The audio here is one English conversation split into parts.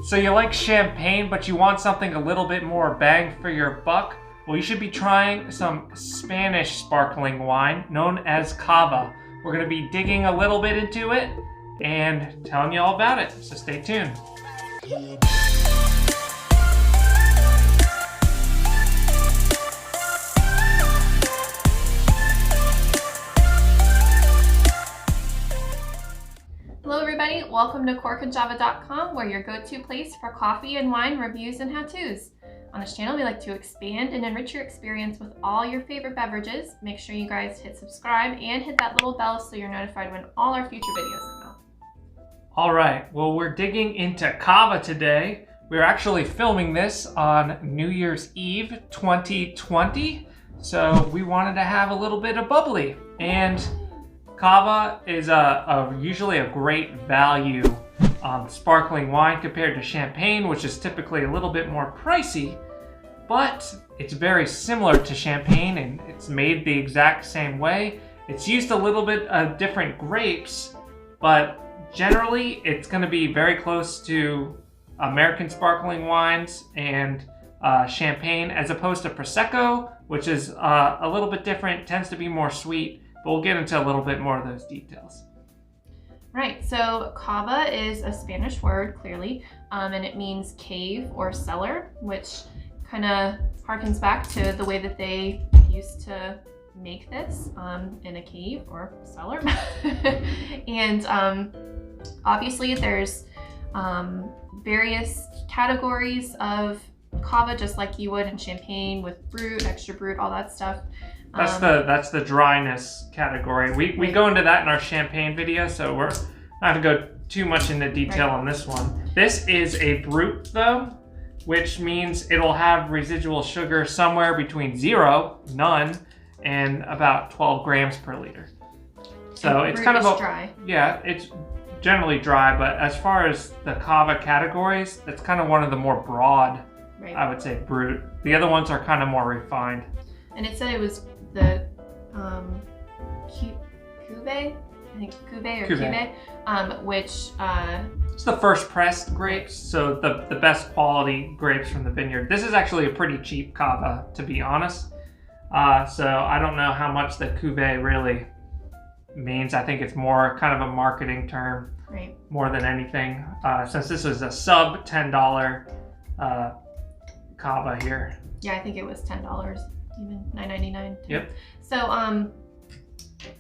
So you like champagne, but you want something a little bit more bang for your buck? Well, you should be trying some Spanish sparkling wine known as cava. We're going to be digging a little bit into it and telling you all about it, so stay tuned. Hello everybody, welcome to corkandjava.com, where your go-to place for coffee and wine reviews and how-tos. On this channel, we like to expand and enrich your experience with all your favorite beverages. Make sure you guys hit subscribe and hit that little bell so you're notified when all our future videos come out. All right, well, we're digging into cava today. We're actually filming this on New Year's Eve 2020, so we wanted to have a little bit of bubbly. And cava is usually a great value sparkling wine compared to champagne, which is typically a little bit more pricey, but it's very similar to champagne and it's made the exact same way. It's used a little bit of different grapes, but generally it's going to be very close to American sparkling wines and champagne, as opposed to Prosecco, which is a little bit different, tends to be more sweet. But we'll get into a little bit more of those details. Right, so cava is a Spanish word, clearly, and it means cave or cellar, which kind of harkens back to the way that they used to make this in a cave or cellar. And obviously there's various categories of cava, just like you would in champagne, with brut, extra brut, all that stuff. That's the dryness category. We go into that in our champagne video, so we're not going to go too much into detail on this one. This is a brut though, which means it'll have residual sugar somewhere between 0, none, and about 12 grams per liter. So it's kind of dry. Yeah, it's generally dry, but as far as the cava categories, it's kind of one of the more broad, right. I would say, brut. The other ones are kind of more refined. And it said it was the Cuvée, I think Cuvée or Cuvée, which it's the first pressed grapes, so the best quality grapes from the vineyard. This is actually a pretty cheap cava, to be honest. So I don't know how much the Cuvée really means. I think it's more kind of a marketing term, right, more than anything. Since this is a sub $10 cava here. Yeah, I think it was $10. Even $9.99. Yep. So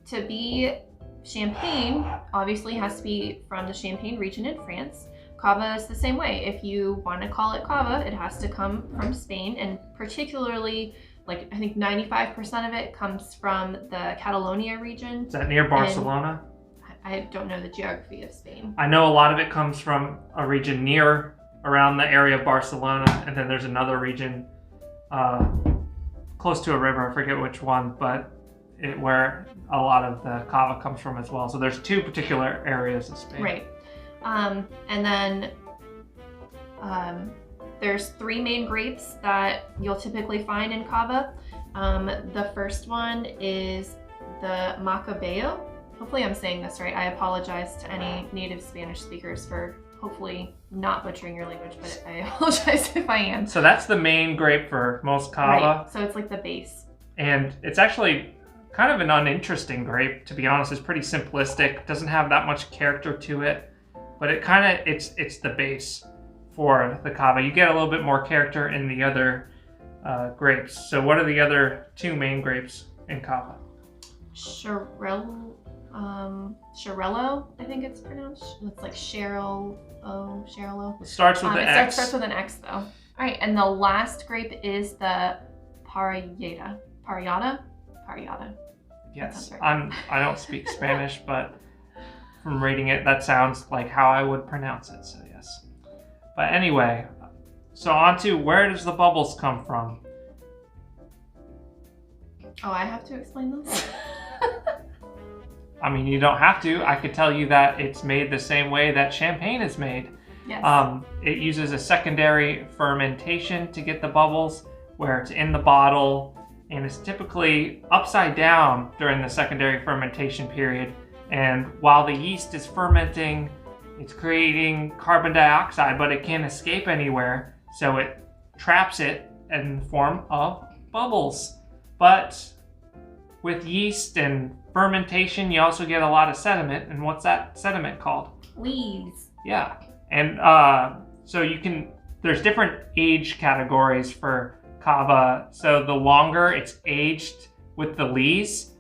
to be champagne, obviously has to be from the Champagne region in France. Cava is the same way. If you want to call it cava, it has to come from Spain, and particularly, like, I think 95% of it comes from the Catalonia region. Is that near Barcelona? I don't know the geography of Spain. I know a lot of it comes from a region around the area of Barcelona, and then there's another region close to a river, I forget which one, but where a lot of the cava comes from as well. So there's two particular areas of Spain. Right. And then there's 3 main grapes that you'll typically find in cava. The first one is the Macabeu. Hopefully I'm saying this right. I apologize to any native Spanish speakers for hopefully not butchering your language, but I apologize if I am. So that's the main grape for most cava. Right. So it's like the base. And it's actually kind of an uninteresting grape, to be honest. It's pretty simplistic, doesn't have that much character to it, but it's the base for the cava. You get a little bit more character in the other grapes. So what are the other 2 main grapes in cava? Cheryl-ooh, I think it's pronounced. It's like Cheryl-ooh. It starts with the X. It starts with an X though. All right, and the last grape is the Parellada. Yes, I don't speak Spanish, but from reading it, that sounds like how I would pronounce it, so yes. But anyway, so on to where does the bubbles come from? Oh, I have to explain this? I mean, you don't have to. I could tell you that it's made the same way that champagne is made. Yes. It uses a secondary fermentation to get the bubbles, where it's in the bottle, and it's typically upside down during the secondary fermentation period. And while the yeast is fermenting, it's creating carbon dioxide, but it can't escape anywhere, so it traps it in the form of bubbles. But with yeast and fermentation, you also get a lot of sediment. And what's that sediment called? Lees. Yeah. And so there's different age categories for cava. So the longer it's aged with the lees,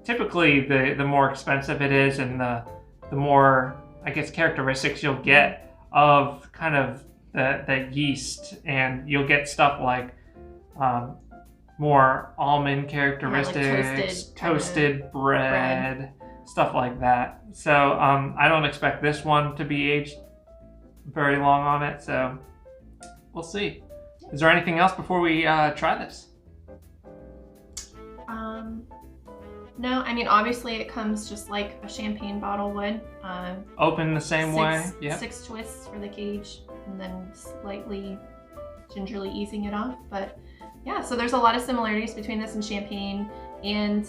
typically the more expensive it is, and the more, I guess, characteristics you'll get of kind of the yeast. And you'll get stuff like more almond characteristics, like toasted bread, stuff like that. So I don't expect this one to be aged very long on it, so we'll see. Is there anything else before we try this? No, I mean, obviously it comes just like a champagne bottle would. Open the same way. Yep. 6 twists for the cage, and then slightly gingerly easing it off. But yeah, so there's a lot of similarities between this and champagne, and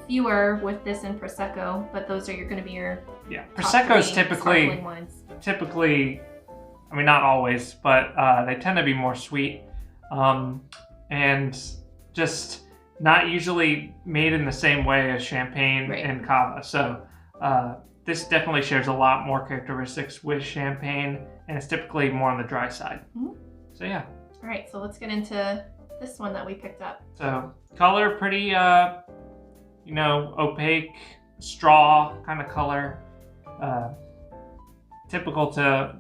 fewer with this and Prosecco, but those are going to be your Prosecco's sparkling wines. typically, I mean, not always, but they tend to be more sweet, and just not usually made in the same way as champagne and cava. So this definitely shares a lot more characteristics with champagne, and it's typically more on the dry side. Mm-hmm. So yeah. All right, so let's get into this one that we picked up. So color, pretty, opaque, straw kind of color. Typical to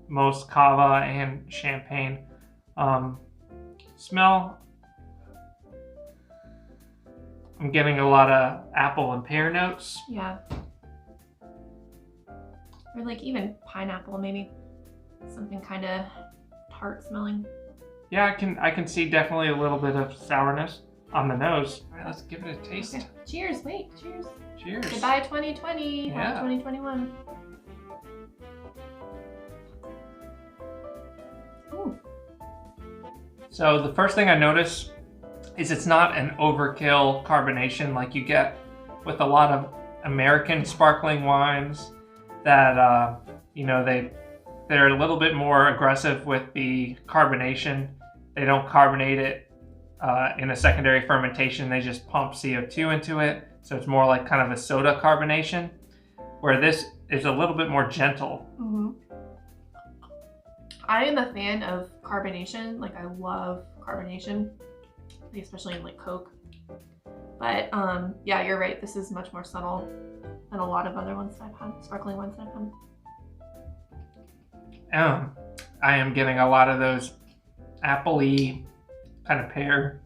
most cava and champagne. Smell, I'm getting a lot of apple and pear notes. Yeah. Or like even pineapple, maybe. Something kind of tart smelling. Yeah, I can see definitely a little bit of sourness on the nose. All right, let's give it a taste. Okay. Cheers, wait, cheers. Cheers. Goodbye 2020, yeah. 2021. Ooh. So the first thing I notice is it's not an overkill carbonation like you get with a lot of American sparkling wines that, they're a little bit more aggressive with the carbonation. They don't carbonate it in a secondary fermentation. They just pump CO2 into it. So it's more like kind of a soda carbonation, where this is a little bit more gentle. Mm-hmm. I am a fan of carbonation. Like, I love carbonation, especially in like Coke. But yeah, you're right. This is much more subtle than a lot of other ones that I've had, sparkling wines that I've had. I am getting a lot of those apple-y kind of pear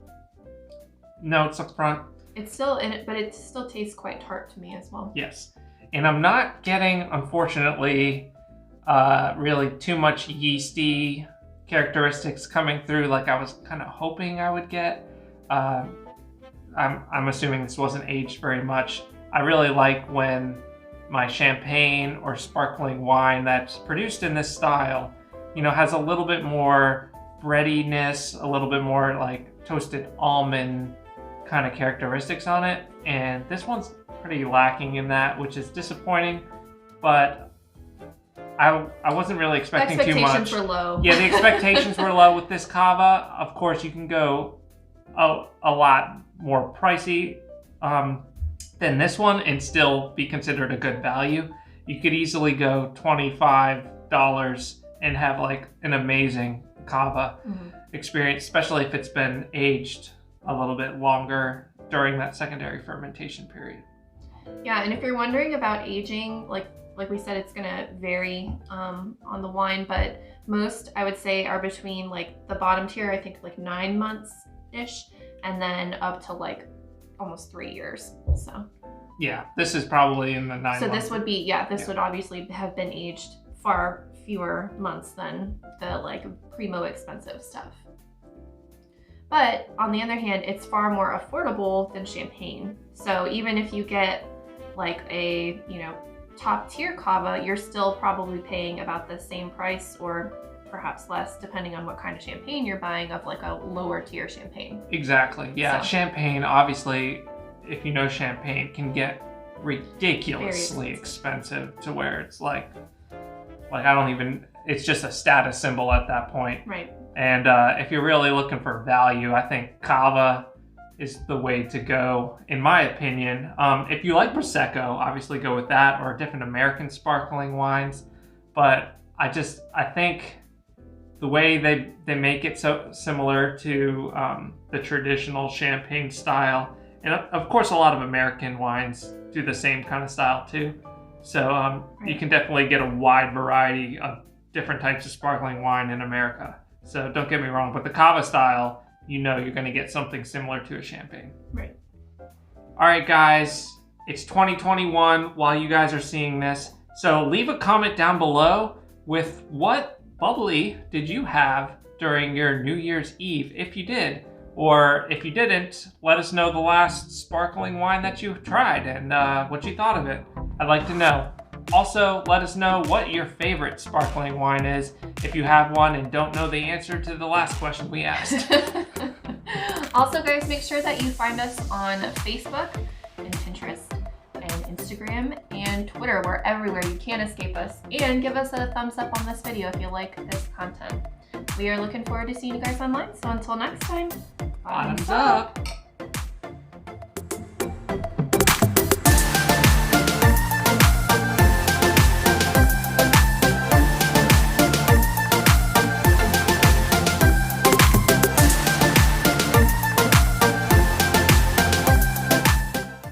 notes up front. It's still in it, but it still tastes quite tart to me as well. Yes. And I'm not getting, unfortunately, really too much yeasty characteristics coming through like I was kind of hoping I would get. I'm assuming this wasn't aged very much. I really like when my champagne or sparkling wine that's produced in this style, has a little bit more breadiness, a little bit more like toasted almond kind of characteristics on it. And this one's pretty lacking in that, which is disappointing, but I wasn't really expecting too much. Expectations were low. Yeah, the expectations were low with this cava. Of course, you can go a lot more pricey than this one and still be considered a good value. You could easily go $25 and have like an amazing cava experience, especially if it's been aged a little bit longer during that secondary fermentation period. Yeah, and if you're wondering about aging, like we said, it's gonna vary on the wine, but most, I would say, are between like the bottom tier, I think like 9 months-ish, and then up to like almost 3 years. So yeah, this is probably in the 9 months. So this would be, this would obviously have been aged far fewer months than the like primo expensive stuff. But on the other hand, it's far more affordable than champagne. So even if you get like a, top tier cava, you're still probably paying about the same price or perhaps less, depending on what kind of champagne you're buying, of like a lower tier champagne. Exactly. Yeah, so champagne, obviously, if you know champagne, can get ridiculously expensive to where it's like I don't even, it's just a status symbol at that point. Right. And if you're really looking for value, I think Cava is the way to go, in my opinion. If you like Prosecco, obviously go with that, or different American sparkling wines. But I think the way they make it so similar to the traditional champagne style, and of course a lot of American wines do the same kind of style too. So you can definitely get a wide variety of different types of sparkling wine in America. So don't get me wrong, but the Cava style, you know you're going to get something similar to a champagne. Right. All right, guys, it's 2021 while you guys are seeing this. So leave a comment down below with what bubbly did you have during your New Year's Eve, if you did. Or if you didn't, let us know the last sparkling wine that you tried and what you thought of it. I'd like to know. Also, let us know what your favorite sparkling wine is if you have one and don't know the answer to the last question we asked. Also, guys, make sure that you find us on Facebook and Pinterest and Instagram and Twitter. We're everywhere. You can't escape us. And give us a thumbs up on this video if you like this content. We are looking forward to seeing you guys online. So until next time, bottoms up.